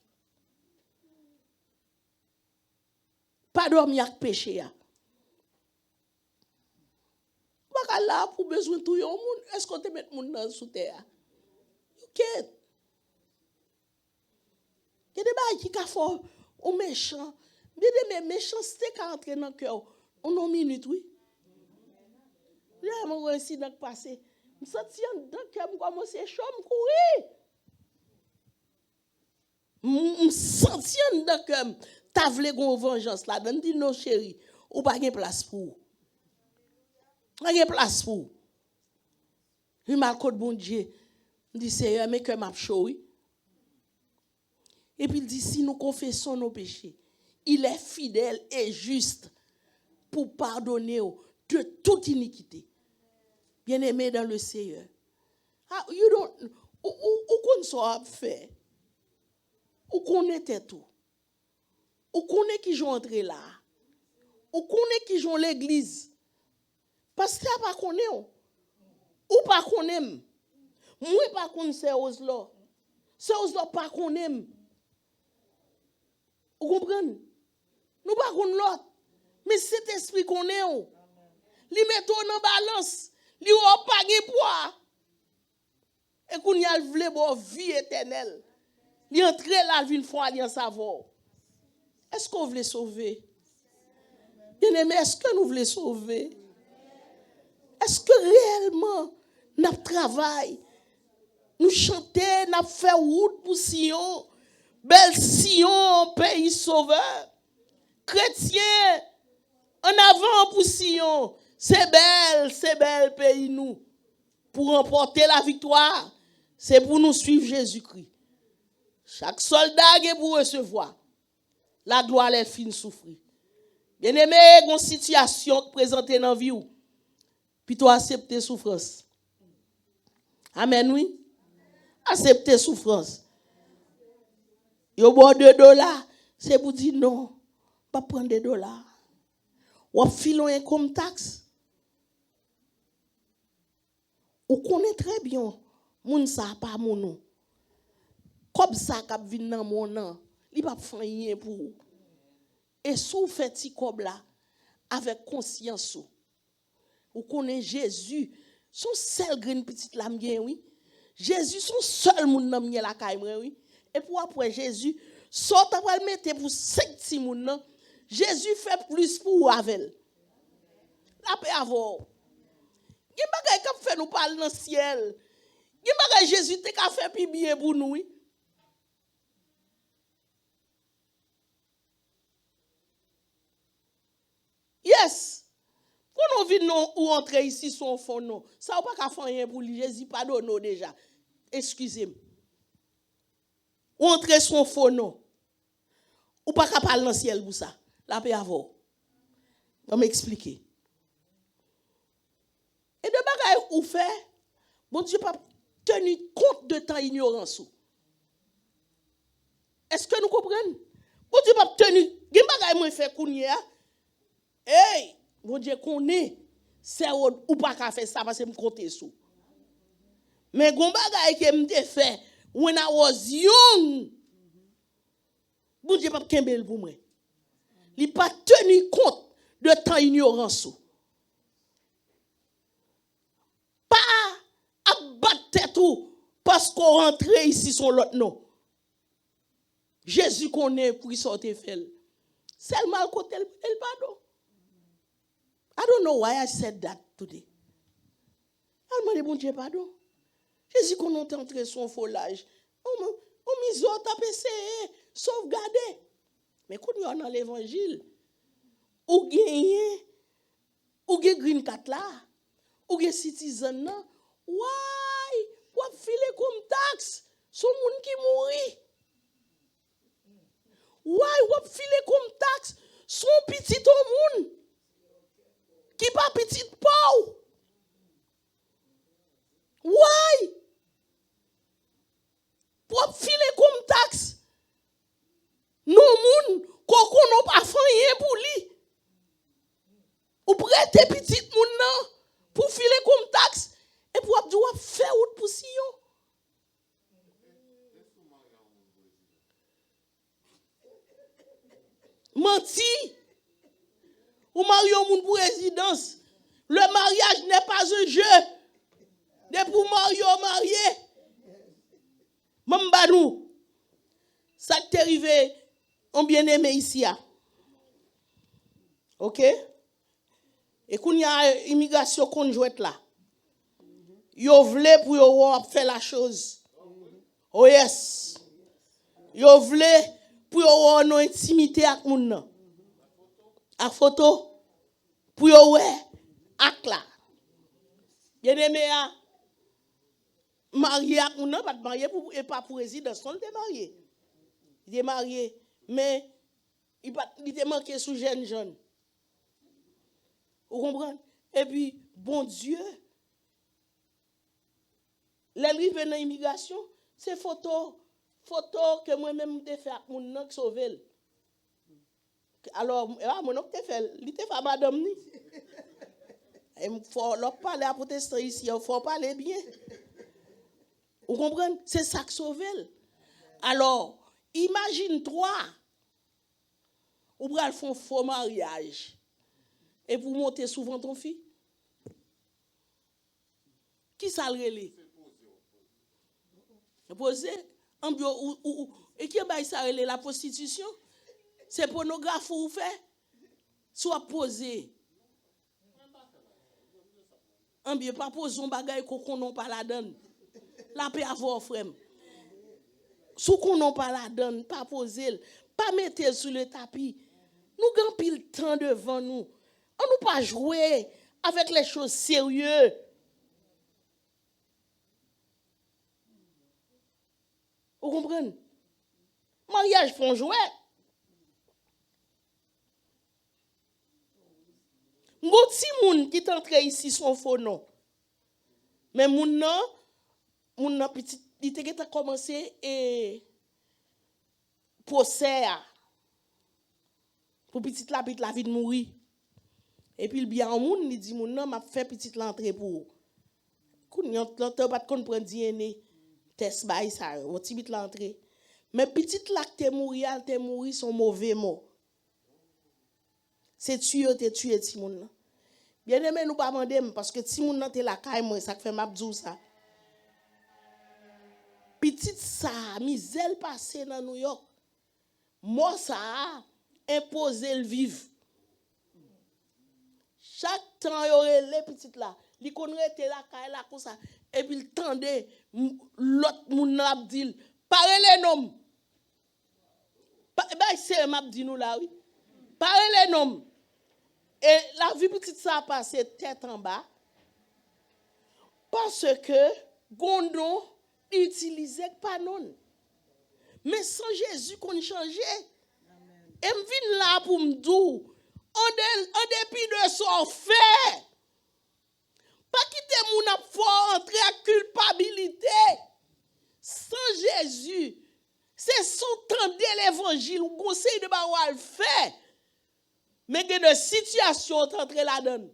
Pas dormir avec péché. Pas là pour besoin de tout le monde. Est-ce qu'on te met le monde sous terre? Ok. Il y a des gens qui font au méchant. Mais méchanceté qui rentre dans le cœur. On a une minute, oui. Là, je me suis dans le passé. Je me sens dans le cœur, je commence à chaud, je courir. Je me sens dans le cœur. Tu voulu une vengeance là. Je dis non, chérie. Ou pas de place pour. Pas de place pour. Je m'a dit, bon Dieu. Je dis, Seigneur, mais que m'a chaud. Et puis il dit, si nous confessons nos péchés, il est fidèle et juste pour pardonner de toute iniquité. Bien-aimé dans le Seigneur. Où qu'on soit fait? Où qu'on était tout? Où qu'on est qui j'ont entré là? Où qu'on est qui j'ont l'église? Parce que pas qu'on est. Ou pas qu'on aime. Moi pas qu'on c'est aux là. C'est aux là pas qu'on aime. Vous comprenez? Nous pas qu'on l'autre. Mais cet esprit qu'on est. Li metto dans balance. Li ou pas gen poids. Et qu'on y a vle bon vie éternelle. Li entre là vinn font alliance savoir. Est-ce qu'on veut sauver? Bien-aimé, est-ce que nous voulons sauver? Est-ce que réellement nous travaillons? Nous chantons, nous faisons route pour Sion. Belle Sion, pays sauveur. Chrétien, en avant pour Sion. C'est belle pays nous. Pour remporter la victoire, c'est pour nous suivre Jésus-Christ. Chaque soldat est pour recevoir. La gloire les fin souffrir. Bien-aimé, une situation présentée dans la vie. Puis toi accepter souffrance. Amen, oui. Accepter souffrance. Yo bon $2, c'est pour dire non, pas prendre $2. Ou filon un comme taxe. Ou connaît très bien, moun sa pas mon nom. Comme ça k'ap vinn nan mon nom, li pa faire rien pour. Et sou fait ti kob là avec conscience ou connaît Jésus, son seul grain petite lame gen oui. Jésus son seul moun nan mien la kay oui. Et pour après Jésus, sort après mettre pour 5 ti moun nan, Jésus fait plus pour avec. La paix avant. Gen bagay k'ap fait nous parler dans ciel. Gen bagay Jésus te ka fait pi bien pour nous. Oui. Yes. Quand on vit non ou entrer ici son fond non, ça ou pas qu'à faire rien pour lui, Jésus pardonne déjà. Excusez-moi. Ou entrer son fond non. Ou pas qu'à parler dans le ciel pour ça. La paix avant. On m'expliquer. Et de bagaille ou fait, bon Dieu pas tenu compte de ta ignorance. Est-ce que nous comprenons? Bon Dieu pas tenu, gen bagaille moi fait kounya. Hey, bon Dieu connaît, c'est ou pas qu'à faire ça parce que me compter sous. Mais gon bagaille que me fait when I was young. Bon Dieu pas kembel pour moi. Il pas tenu compte de ta ignorance. Pas abattre tout parce qu'on rentre ici sur l'autre non. Jésus connaît pour il sortir faire. Seulement côté elle pardon. I don't know why I said that today. Elle m'a dit, bon Dieu, pardon. Jésus, qu'on est entré son folage. On mise au tapé, sauvegarder. Mais quand on est dans l'évangile, ou gagne green card là, ou gagne citizen là, why? Ou filer comme taxe, son monde qui mourit. Why? Ou filer comme taxe, son petit au monde. Qui pas petit pauvre. Why? Pour filer comme taxe. Nous rester petit moun nan pour filer comme taxe et pour abdou faire route pour Sion. Menti. Ou marier un moun pour résidence. Le mariage n'est pas un jeu. De pour marier. Mambanou. Ça t'est arrivé, on bien-aimé ici. OK? Et quand il y a immigration conjointe là, yo vle pour yo faire la chose. Oh yes. Yo vle pour yo avoir une intimité avec moun nan. A photo pour yo ak la. Bien-aimé a marié avec moun nan, pas marié pour et pas pour résidence, on était marié. Il est marié, mais il était manqué sous jeune. Vous comprenez? Et puis, bon Dieu, l'arrivée dans l'immigration, c'est photo que moi-même j'ai fait avec mon nom qui sauve. Alors, mon nom qui fait, il était fait madame ni. Il faut leur parler à protester ici, il faut parler bien. Vous comprenez? C'est ça qui sauve. Alors, imagine-toi, ou bral font faux mariage et pour monter souvent ton fils. Qui ça le relé? Poser et qui va ça relé la prostitution? C'est pornographe ou fait? Soit posé. Un bien pas poser un bagage qu'on non pas la donne. La paix avoir frère. Sous qu'on non pas la donne, pas poser, pas mettre sur le tapis. Nous gagnons pile temps devant nous. On nous pas jouer avec les choses sérieuses. Vous comprenez? Mariage font jouer. Ngoti moun qui t'entre ici son faux nom. Mais moun nan petit il te commencé et procès pour petite la vie de mourir. Et puis le bien en moun il dit moun nan m'a fait petite l'entrée pour. Koun yon l'entrée pas kon prendre DNA test bay ça, on ti bit l'entrée. Mais petite la te mourir son mauvais mot. C'est tuer ti moun nan. Bien aimé nous pas demander parce que ti moun nan te la caille moi ça fait m'abdou ça. Petite ça misère passé dans New York. Moi ça imposer le vivre. Chaque temps y aurait les petites là, li connaît la caille là comme ça et puis il tendait l'autre moun n'a dit parler les noms. C'est m'a dit nous là oui. Parler les noms. Et la vie petite ça a passé tête en bas parce que Gondon utilisait pas non. Mais sans Jésus qu'on changeait. Et me vinn là pour me dire en dépit de son fait. Pas quitter mon affaire entrer à culpabilité. Sans Jésus, c'est son temps de l'évangile ou conseil de baroual fait. Mais il y a des situations entre là-dedans.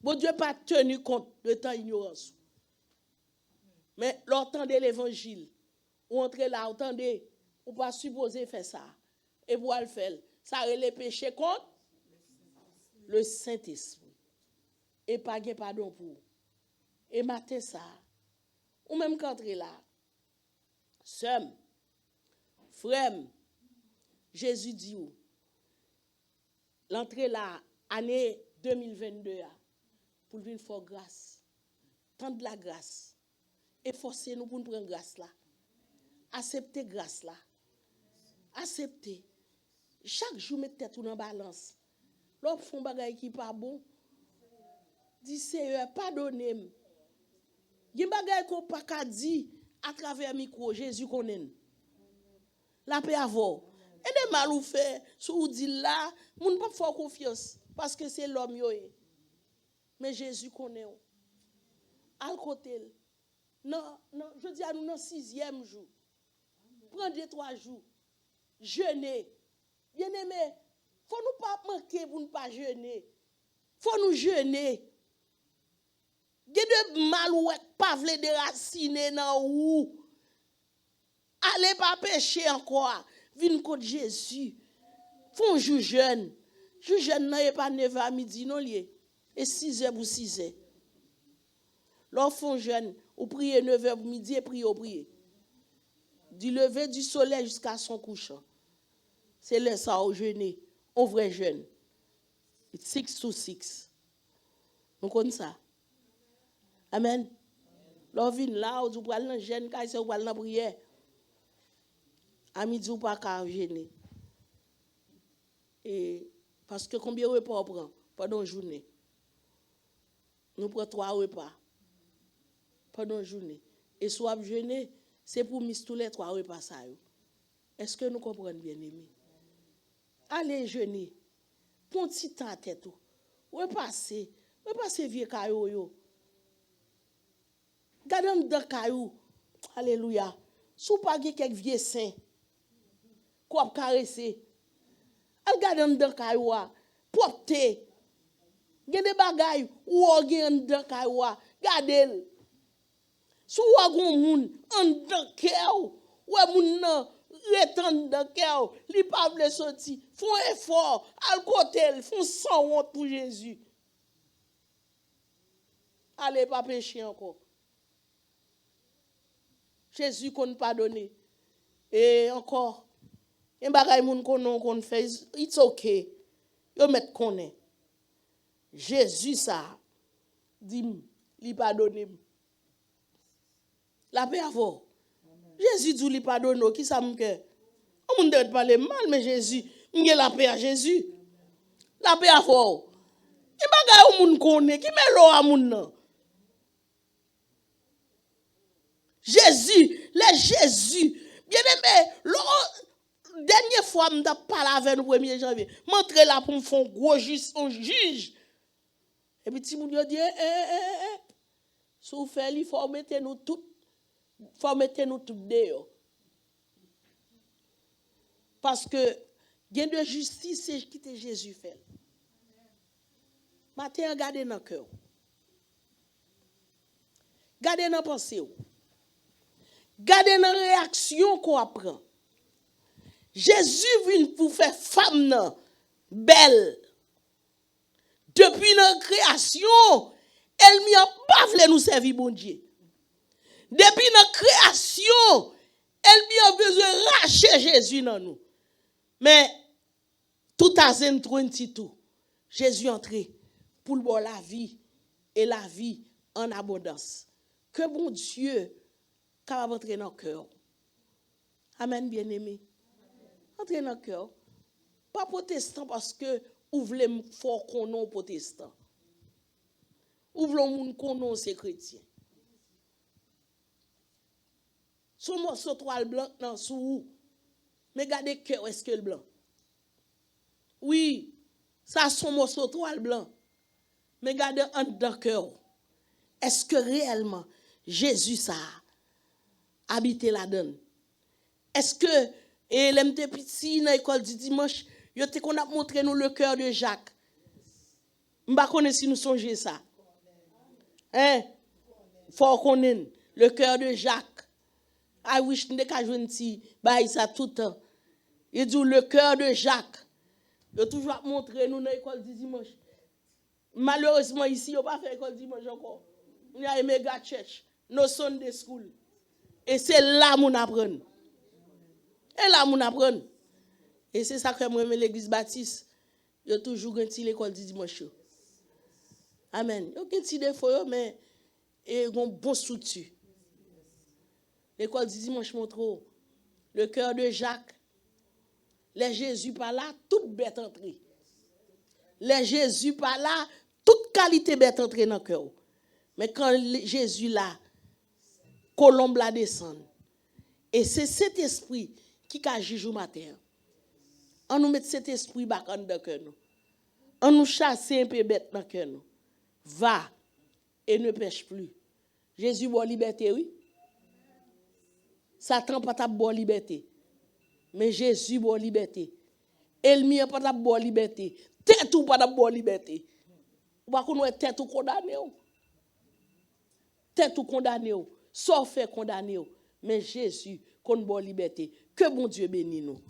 Bon Dieu pas tenu compte de temps ignorance. Mais l'entendre de l'évangile, ou entrer là, entendez, ou pas supposer faire ça. Et pour le faire, ça relève péché contre le Saint-Esprit. Et pas de pardon pour. Et matin ça, ou même qu'entrer là, seul, frère, Jésus dit où? L'entrée là, année 2022, pour venir faire grâce. Tendre la grâce. Et forcer nous pour nous prendre grâce là. Accepter grâce là. Accepter. Chaque jour, mettez tête dans balance. L'autre font bagay qui pas bon. Dis Seigneur, pardonnez-moi. Il y a bagay qu'on pas qu'à dire à travers le micro, Jésus connaît. La paix avant. Et des mal ou fait, sous dit là, moun pas faire confiance parce que c'est l'homme yoé. Mais Jésus connaît. Al côté. Non, je dis à nous dans 6e jour. Prendre 2-3 jours. Jeûner. Bien aimé, faut nous pas manquer pour ne pas jeûner. Faut nous jeûner. Il y a de mal ou pas vle déraciner dans ou. Allez pas pécher encore. Vin contre Jésus. Font jour jeûne. Jour jeûne n'est pas 9h à midi non lié. Et 6h pour 6h. Lors font jeûne, ou prier 9h pour midi et prier au prier. Du lever du soleil jusqu'à son couchant. C'est là ça au jeûner. On vrai jeûne. 6 to 6. Nous connaissons ça. Amen. Lors vin là, ou pral dans jeûne, quand c'est ou pral dans prière. À midi ou pas qu'à jeûner. Et parce que combien de repas on prend pendant une journée? Nous prenons 3 repas pendant une journée. Et soit jeûner, c'est pour mis tous les 3 repas ça. Est-ce que nous comprenons bien aimé? Allez jeûner. Prends petit temps à tête. Repassez vieux caillou yo. Gardez dans caillou. Alléluia. Sou pas quelques vieux saints. Quoi caresser. Al gardez dans caillou. Propre. Gen des bagay ou gen dans caillou. Gardez. Sou wa gon moun en dans cœur. Ouais moun nan retan dans cœur, li pa vle sorti, font effort, al côté, font sans honte pour Jésus. Allez pas pécher encore. Jésus qu'on pardonner. Et encore, un bagay moun qu'on fait, it's okay. Yo met connaît. Jésus ça dit li pardonner. La paix avant. Jésus dit li pardonne, qui ça m'ke? On moun doit parler mal mais Jésus, m'ge la paix à Jésus. La paix avant. E bagay ou moun connaît, qui met l'eau à moun nan. Jésus, les Jésus, bien aimé, dernière fois m'ta parlé avec nous 1er janvier, m'entre là pour me faire gros juge. Et puis ti moun yo dit sou fait li faut mettre nous tout dehors. Parce que gain de justice c'est qui te Jésus fait. Matin regardez dans cœur. Gardez dans pensée. Gardez dans réaction qu'on apprend. Jésus vient pour faire femme belle. Depuis la création, elle m'y a pas voulu nous servir bon Dieu. Depuis la création, elle m'y a besoin de racheter Jésus dans nous. Mais tout à 2022, Jésus entré pour le la vie et la vie en abondance. Que bon Dieu capable entrer dans le cœur. Amen, bien-aimé. Entrer dans le cœur. Pas protestant parce que vous voulez fort qu'on non protestant. Ou voulez moun qu'on non c'est chrétien. Son morceau toile blanc dans sous. Mais gardez cœur est-ce que le blanc. Oui, ça son morceau toile blanc. Mais gardez en dedans cœur. Est-ce que réellement Jésus ça habité là-dedans? Est-ce que et l'MT petit dans l'école du dimanche, yo te qu'on a montré nous le cœur de Jacques. M'pa connait si nous songeons ça. Hein? Faut connaître le cœur de Jacques. I wish n'de ka joine ti bay ça tout temps. Il dit le cœur de Jacques. Yo toujours montré nous dans l'école du dimanche. Malheureusement ici yo pas fait école dimanche encore. Il y a une méga church, no Sunday school. Et c'est là mon apprendre. Et là mon apprendre. Et c'est ça que moi l'église baptiste, yo toujours ganti l'école du dimanche. Amen. Yo ganti des fois mais et gon bon structure. L'école du dimanche montre le cœur de Jacques. Les Jésus par là, toute bête entrée. Les Jésus par là, toute qualité bête entrée dans le cœur. Mais quand Jésus là, colombe la descend. Et c'est cet esprit qui a jugé au matin. On nous met cet esprit bas dans le cœur. On nous chasse un peu bête dans le cœur. Va et ne pêche plus. Jésus boit liberté, oui. Satan pas ta boit liberté. Mais Jésus boit liberté. Elmi pas ta boit liberté. Tête ou pas ta boit liberté. Ou pas qu'on est tête ou condamné. Tête ou condamné. Sauf fait condamné. Mais Jésus, qu'on bonne liberté. Que bon Dieu bénisse nous.